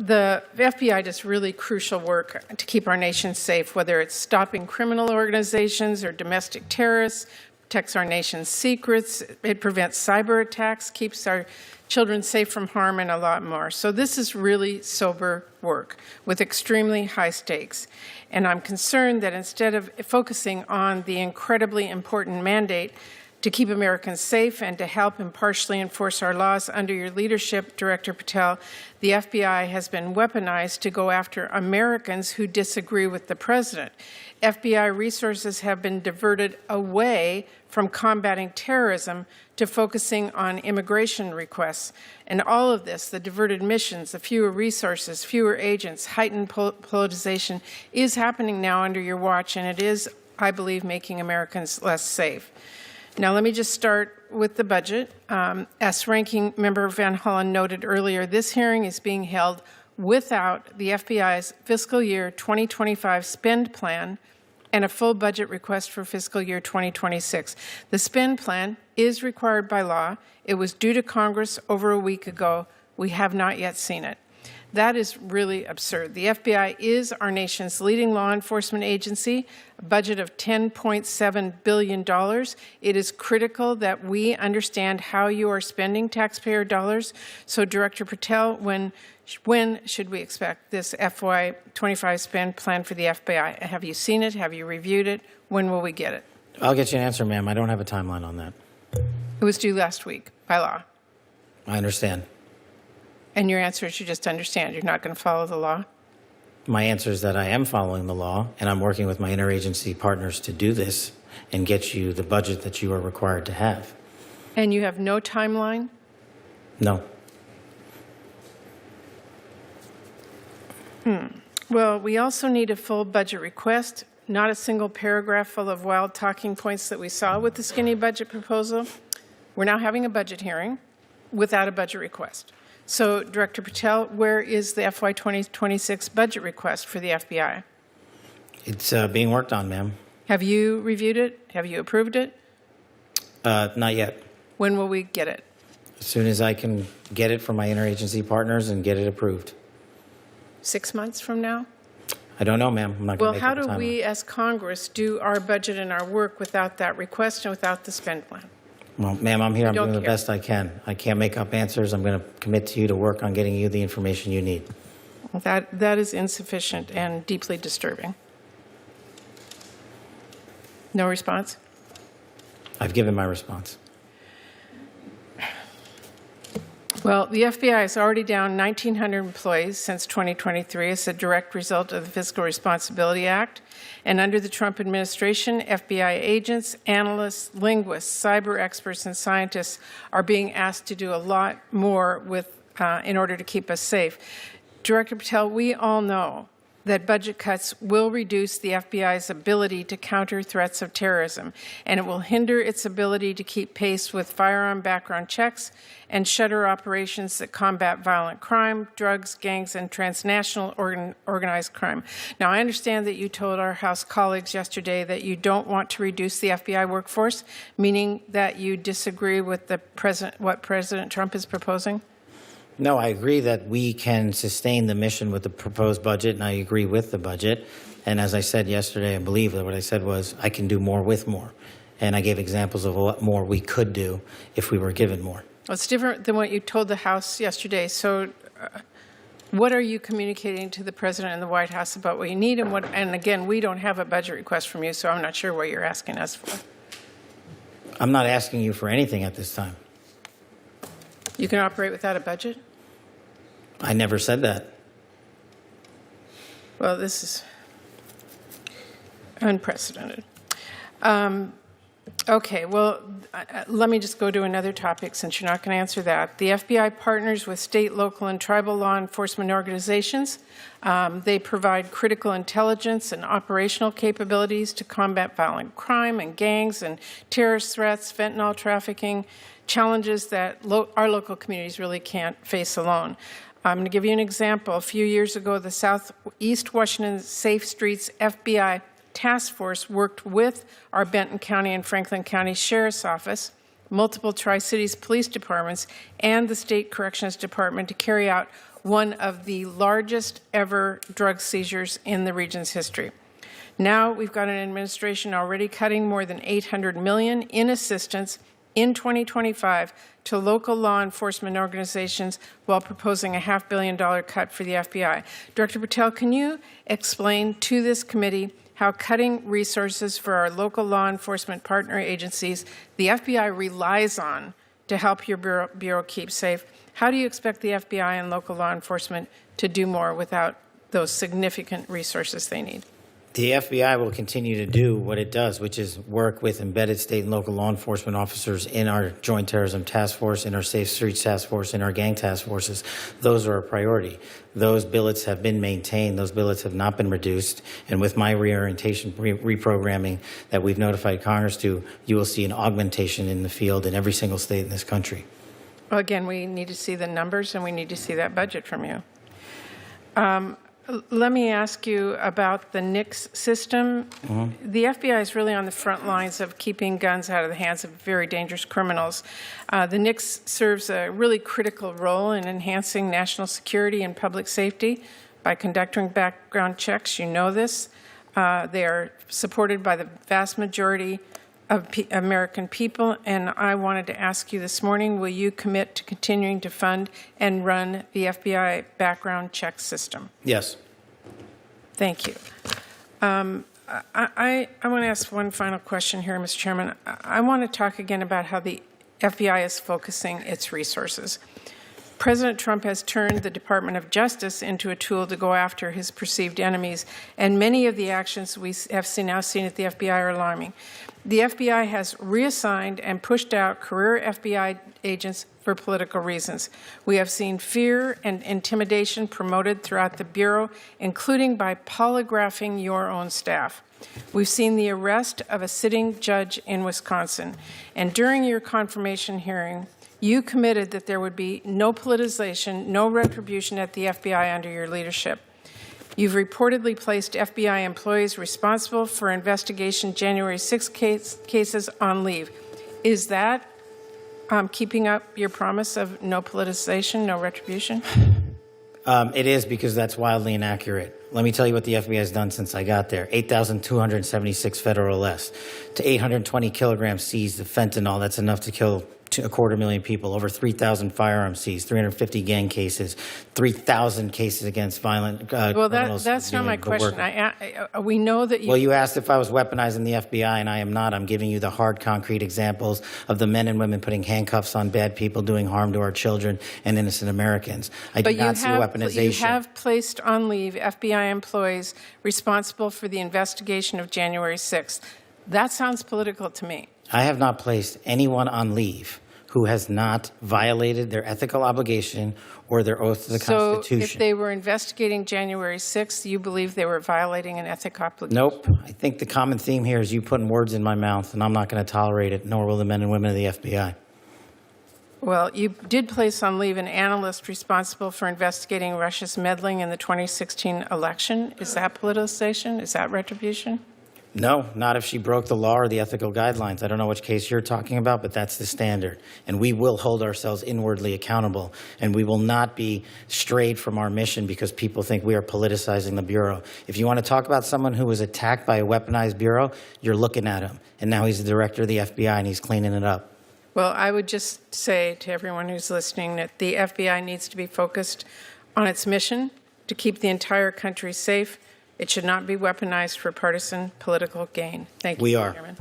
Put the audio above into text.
the FBI does really crucial work to keep our nation safe, whether it's stopping criminal organizations or domestic terrorists, protects our nation's secrets, it prevents cyber attacks, keeps our children safe from harm, and a lot more. So this is really sober work with extremely high stakes. And I'm concerned that instead of focusing on the incredibly important mandate to keep Americans safe and to help impartially enforce our laws under your leadership, Director Patel, the FBI has been weaponized to go after Americans who disagree with the president. FBI resources have been diverted away from combating terrorism to focusing on immigration requests. And all of this, the diverted missions, the fewer resources, fewer agents, heightened politicization, is happening now under your watch, and it is, I believe, making Americans less safe. Now, let me just start with the budget. As Ranking Member Van Hollen noted earlier, this hearing is being held without the FBI's fiscal year 2025 spend plan and a full budget request for fiscal year 2026. The spend plan is required by law. It was due to Congress over a week ago. We have not yet seen it. That is really absurd. The FBI is our nation's leading law enforcement agency, a budget of $10.7 billion. It is critical that we understand how you are spending taxpayer dollars. So, Director Patel, when should we expect this FY25 spend plan for the FBI? Have you seen it? Have you reviewed it? When will we get it? I'll get you an answer, ma'am. I don't have a timeline on that. It was due last week by law. I understand. And your answer is you just understand. You're not going to follow the law? My answer is that I am following the law, and I'm working with my interagency partners to do this and get you the budget that you are required to have. And you have no timeline? No. Well, we also need a full budget request, not a single paragraph full of wild talking points that we saw with the skinny budget proposal. We're now having a budget hearing without a budget request. So, Director Patel, where is the FY 2026 budget request for the FBI? It's being worked on, ma'am. Have you reviewed it? Have you approved it? Not yet. When will we get it? As soon as I can get it from my interagency partners and get it approved. 6 months from now? I don't know, ma'am. I'm not going to make up a timeline. Well, how do we as Congress do our budget and our work without that request and without the spend plan? Well, ma'am, I'm here. I'm doing the best I can. I can't make up answers. I'm going to commit to you to work on getting you the information you need. That is insufficient and deeply disturbing. No response? I've given my response. Well, the FBI is already down 1,900 employees since 2023 as a direct result of the Fiscal Responsibility Act. And under the Trump administration, FBI agents, analysts, linguists, cyber experts, and scientists are being asked to do a lot more in order to keep us safe. Director Patel, we all know that budget cuts will reduce the FBI's ability to counter threats of terrorism, and it will hinder its ability to keep pace with firearm background checks and shutter operations that combat violent crime, drugs, gangs, and transnational organized crime. Now, I understand that you told our House colleagues yesterday that you don't want to reduce the FBI workforce, meaning that you disagree with what President Trump is proposing? No, I agree that we can sustain the mission with the proposed budget, and I agree with the budget. And as I said yesterday, I believe that what I said was I can do more with more. And I gave examples of what more we could do if we were given more. Well, it's different than what you told the House yesterday. So what are you communicating to the President and the White House about what you need? And again, we don't have a budget request from you, so I'm not sure what you're asking us for. I'm not asking you for anything at this time. You can operate without a budget? I never said that. Well, this is unprecedented. Okay, well, let me just go to another topic since you're not going to answer that. The FBI partners with state, local, and tribal law enforcement organizations. They provide critical intelligence and operational capabilities to combat violent crime and gangs and terrorist threats, fentanyl trafficking, challenges that our local communities really can't face alone. I'm going to give you an example. A few years ago, the Southeast Washington Safe Streets FBI Task Force worked with our Benton County and Franklin County Sheriff's Office, multiple Tri-Cities police departments, and the State Corrections Department to carry out one of the largest ever drug seizures in the region's history. Now we've got an administration already cutting more than $800 million in assistance in 2025 to local law enforcement organizations while proposing a $500 million cut for the FBI. Director Patel, can you explain to this committee how cutting resources for our local law enforcement partner agencies the FBI relies on to help your bureau keep safe? How do you expect the FBI and local law enforcement to do more without those significant resources they need? The FBI will continue to do what it does, which is work with embedded state and local law enforcement officers in our Joint Terrorism Task Force, in our Safe Streets Task Force, in our gang task forces. Those are a priority. Those billets have been maintained. Those billets have not been reduced. And with my reorientation, reprogramming that we've notified Congress to, you will see an augmentation in the field in every single state in this country. Well, again, we need to see the numbers and we need to see that budget from you. Let me ask you about the NICS system. The FBI is really on the front lines of keeping guns out of the hands of very dangerous criminals. The NICS serves a really critical role in enhancing national security and public safety by conducting background checks. You know this. They are supported by the vast majority of American people, and I wanted to ask you this morning, will you commit to continuing to fund and run the FBI background check system? Yes. Thank you. I want to ask one final question here, Mr. Chairman. I want to talk again about how the FBI is focusing its resources. President Trump has turned the Department of Justice into a tool to go after his perceived enemies, and many of the actions we have now seen at the FBI are alarming. The FBI has reassigned and pushed out career FBI agents for political reasons. We have seen fear and intimidation promoted throughout the Bureau, including by polygraphing your own staff. We've seen the arrest of a sitting judge in Wisconsin, and during your confirmation hearing, you committed that there would be no politicization, no retribution at the FBI under your leadership. You've reportedly placed FBI employees responsible for investigation January 6 cases on leave. Is that keeping up your promise of no politicization, no retribution? It is, because that's wildly inaccurate. Let me tell you what the FBI has done since I got there. 8,276 federal arrests, to 820 kilograms seized of fentanyl. That's enough to kill 250,000 people, over 3,000 firearms seized, 350 gang cases, 3,000 cases against violent criminals. That's not my question. We know that you... Well, you asked if I was weaponizing the FBI, and I am not. I'm giving you the hard, concrete examples of the men and women putting handcuffs on bad people, doing harm to our children and innocent Americans. I do not see weaponization. You have placed on leave FBI employees responsible for the investigation of January 6th. That sounds political to me. I have not placed anyone on leave who has not violated their ethical obligation or their oath to the Constitution. So if they were investigating January 6th, you believe they were violating an ethical obligation? Nope. I think the common theme here is you putting words in my mouth, and I'm not going to tolerate it, nor will the men and women of the FBI. Well, you did place on leave an analyst responsible for investigating Russia's meddling in the 2016 election. Is that politicization? Is that retribution? No, not if she broke the law or the ethical guidelines. I don't know which case you're talking about, but that's the standard. And we will hold ourselves inwardly accountable, and we will not be strayed from our mission because people think we are politicizing the Bureau. If you want to talk about someone who was attacked by a weaponized Bureau, you're looking at him. And now he's the director of the FBI, and he's cleaning it up. Well, I would just say to everyone who's listening that the FBI needs to be focused on its mission to keep the entire country safe. It should not be weaponized for partisan political gain. Thank you, We are. Chairman.